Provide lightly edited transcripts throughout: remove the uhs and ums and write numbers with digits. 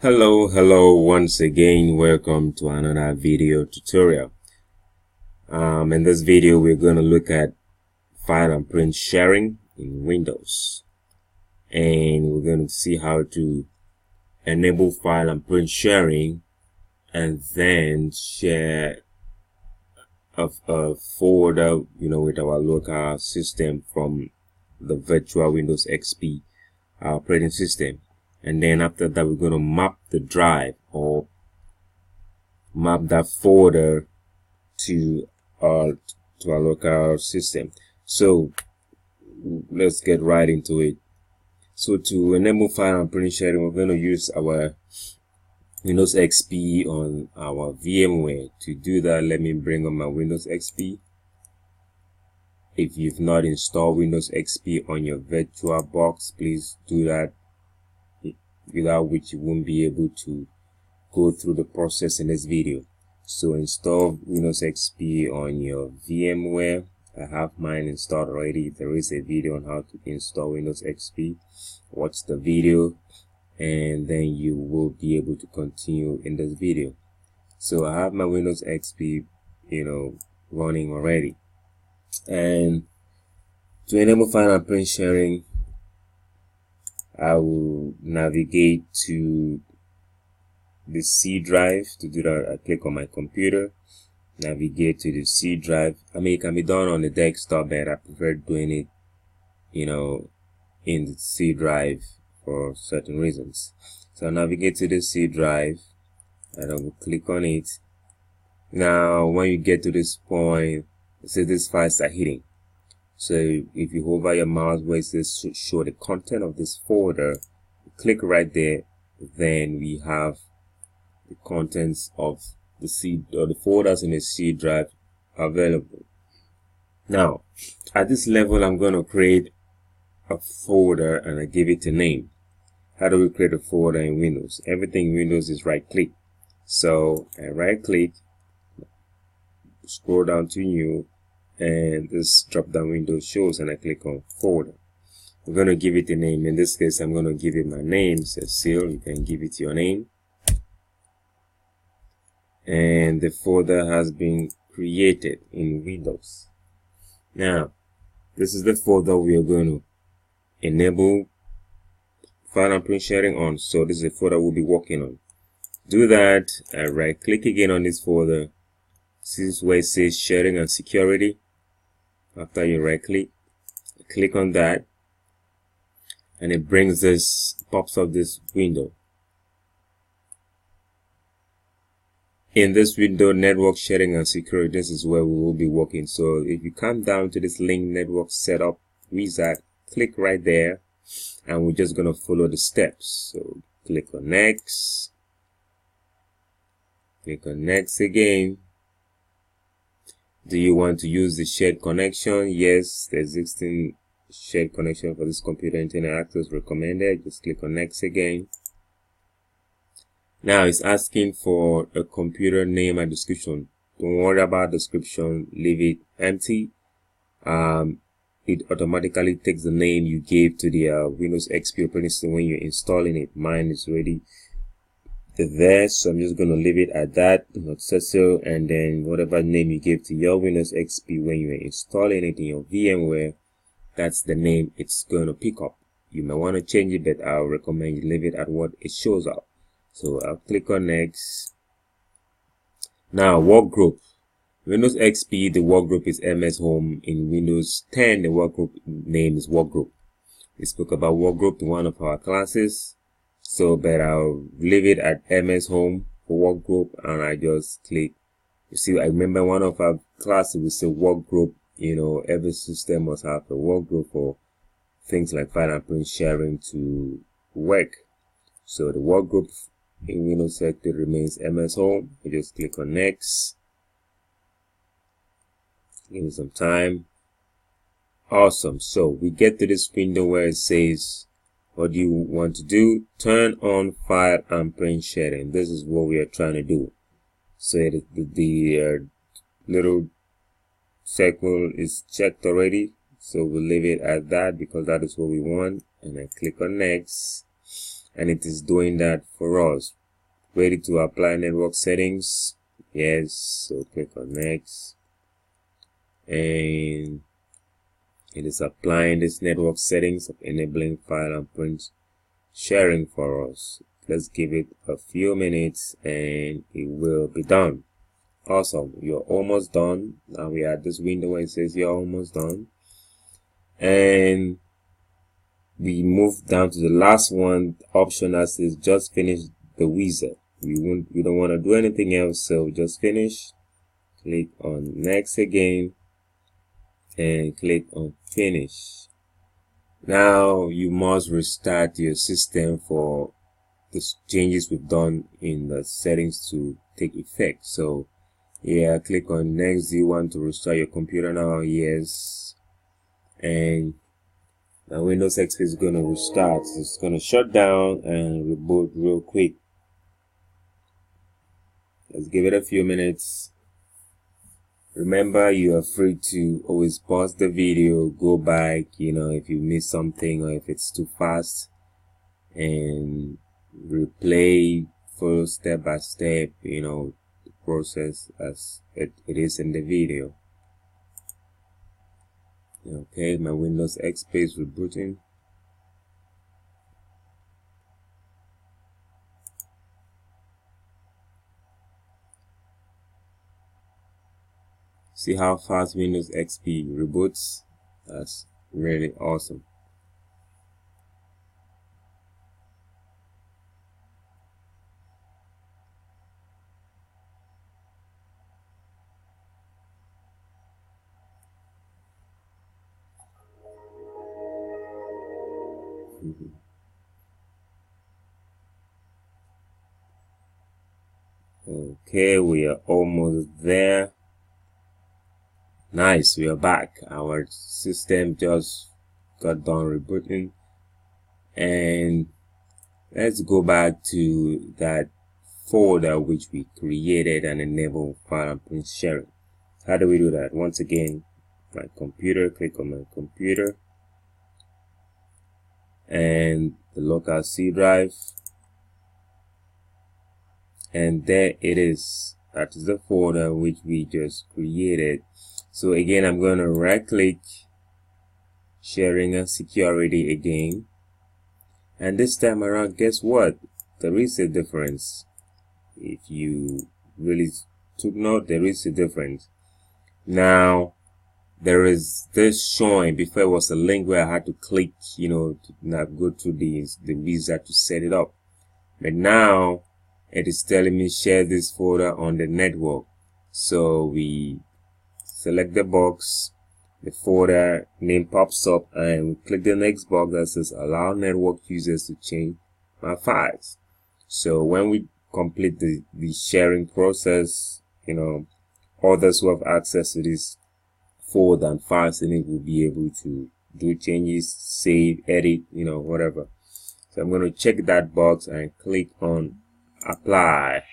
Hello once again. Welcome to another video tutorial. In this video we're going to look at file and print sharing in Windows, and we're going to see how to enable file and print sharing and then share a folder with our local system from the virtual Windows XP operating system. And then after that, we're going to map the drive or map that folder to our local system. So let's get right into it. So to enable file and print sharing, we're going to use our Windows XP on our VMware. To do that, let me bring up my Windows XP. If you've not installed Windows XP on your virtual box, please do that, without which you won't be able to go through the process in this video. So install Windows XP on your VMware. I have mine installed already. There is a video on how to install Windows XP. Watch the video and then you will be able to continue in this video. So I have my Windows XP running already. And to enable file and print sharing, I will navigate to the C drive. To do that, I click on my computer, navigate to the C drive. I mean, it can be done on the desktop, but I prefer doing it in the C drive for certain reasons. So I'll navigate to the C drive and I will click on it. Now when you get to this point, it says these files are hidden. So if you hover your mouse where it says show the content of this folder, click right there, then we have the contents of the C or the folders in the C drive available. Now at this level, I'm going to create a folder and I give it a name. How do we create a folder in Windows? Everything in Windows is right click. So I right click, scroll down to new, and this drop down window shows, and I click on folder. We're going to give it a name. In this case, I'm going to give it my name, Cecile. You can give it your name. And the folder has been created in Windows. Now, this is the folder we are going to enable file and print sharing on. So this is the folder we'll be working on. Do that, I right click again on this folder. This is where it says sharing and security. After you right click on that, and it brings this, pops up this window. In this window, network sharing and security, this is where we will be working. So if you come down to this link, network setup wizard, click right there, and we're just going to follow the steps. So click on next, click on next again. Do you want to use the shared connection? Yes, the existing shared connection for this computer internet access recommended. Just click on next again. Now it's asking for a computer name and description. Don't worry about description, leave it empty. It automatically takes the name you gave to the Windows XP operating system when you're installing it. Mine is already there, so I'm just going to leave it at that, not Cecil, and then whatever name you gave to your Windows XP when you're installing it in your VMware, that's the name it's going to pick up. You may want to change it, but I'll recommend you leave it at what it shows up. So I'll click on next. Now workgroup. Windows XP, the workgroup is MS Home. In Windows 10, the workgroup name is workgroup. We spoke about workgroup in one of our classes. So, but I'll leave it at MS Home for workgroup, and I just click. You see, I remember one of our classes we said workgroup. Every system must have a workgroup for things like file and print sharing to work. So the workgroup in Windows XP remains MS Home. You just click on next. Give it some time. Awesome. So we get to this window where it says, what do you want to do? Turn on file and print sharing. This is what we are trying to do. So the little circle is checked already. So we'll leave it at that because that is what we want. And I click on next. and it is doing that for us. Ready to apply network settings? Yes. So click on next, and it is applying this network settings of enabling file and print sharing for us. Let's give it a few minutes and it will be done. Awesome, you're almost done. Now we are at this window where it says you're almost done, and we move down to the last one option that says just finish the wizard. We don't want to do anything else, so just finish. Click on next again and click on finish. Now you must restart your system for the changes we've done in the settings to take effect. So yeah, click on next. Do you want to restart your computer now? Yes. And now Windows XP is going to restart. It's going to shut down and reboot real quick. Let's give it a few minutes. Remember, you are free to always pause the video, go back, if you miss something or if it's too fast, and replay full step by step, the process as it is in the video. Okay, my Windows XP is rebooting. See how fast Windows XP reboots? That's really awesome. Okay, we are almost there. Nice, we are back. Our system just got done rebooting, and let's go back to that folder which we created and enabled file and print sharing. How do we do that? Once again, my computer, click on my computer and the local C drive, and there it is. That is the folder which we just created. So again, I'm going to right click, sharing and security again, and this time around, guess what? There is a difference. If you really took note, there is a difference. Now there is this showing. Before, it was a link where I had to click, to now go to the wizard to set it up, but now it is telling me share this folder on the network. So we select the box, the folder name pops up, and we click the next box that says allow network users to change my files. So when we complete the sharing process, others who have access to this folder and files in it will be able to do changes, save, edit, whatever. So I'm going to check that box and click on apply.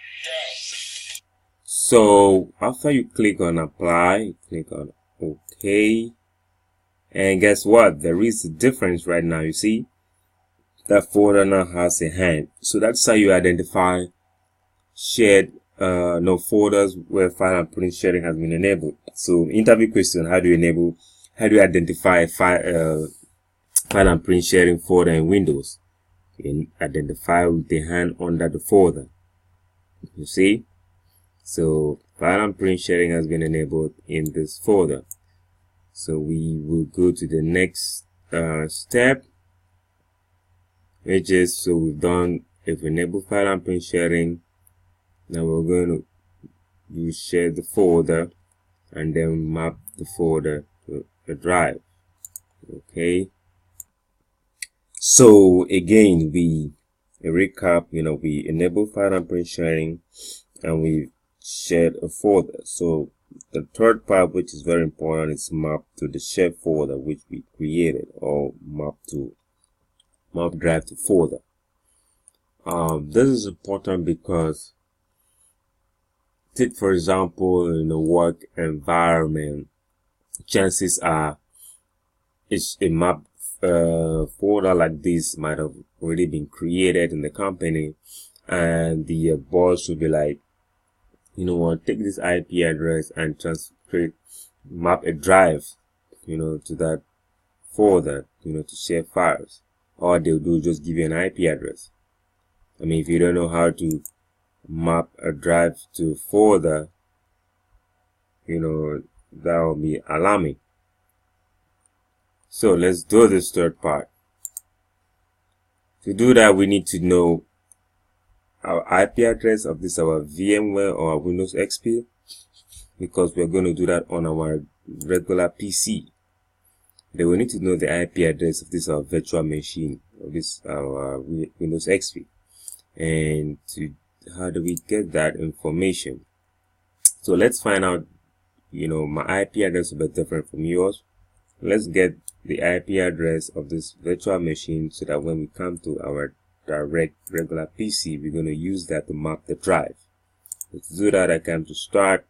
So after you click on apply, you click on OK, and guess what? There is a difference right now. You see that folder now has a hand. So that's how you identify shared folders where file and print sharing has been enabled. So interview question: how do you identify a file and print sharing folder in Windows? You can identify with the hand under the folder. You see? So file and print sharing has been enabled in this folder. So we will go to the next step, which is, so we've enabled file and print sharing. Now we're going to share the folder and then map the folder to the drive. Okay. So again, a recap, we enable file and print sharing and we shared a folder. So the third part, which is very important, is map to the shared folder which we created, or map drive to folder. This is important because, take for example, in a work environment, chances are it's a map folder like this might have already been created in the company, and the boss will be like, you know what, take this IP address and map a drive, you know, to that folder, you know, to share files. All they'll do is just give you an IP address. I mean, if you don't know how to map a drive to a folder, you know, that will be alarming. So let's do this third part. To do that, we need to know our IP address of this, our VMware or our Windows XP, because we're going to do that on our regular PC. Then we need to know the IP address of this, our virtual machine, of this, our Windows XP. And how do we get that information? So let's find out, you know, my IP address will be different from yours. Let's get the IP address of this virtual machine so that when we come to our direct regular PC, we're going to use that to map the drive. So to do that, I come to start,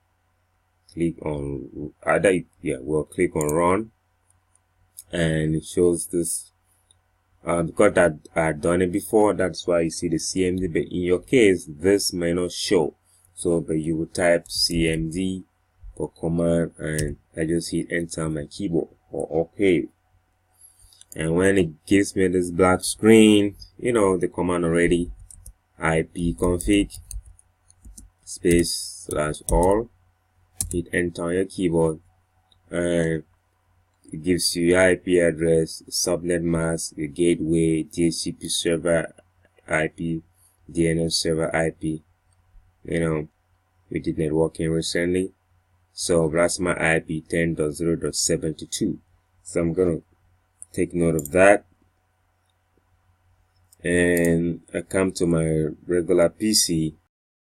click on click on run, and it shows this. Because I had done it before, that's why you see the CMD, but in your case this may not show. So but you will type CMD for command, and I just hit enter on my keyboard or OK. And when it gives me this black screen, you know the command already, ipconfig /all, hit enter on your keyboard, and it gives you your IP address, subnet mask, the gateway, DHCP server IP, DNS server IP. You know, we did networking recently, so that's my IP 10.0.72. So I'm gonna take note of that, and I come to my regular PC,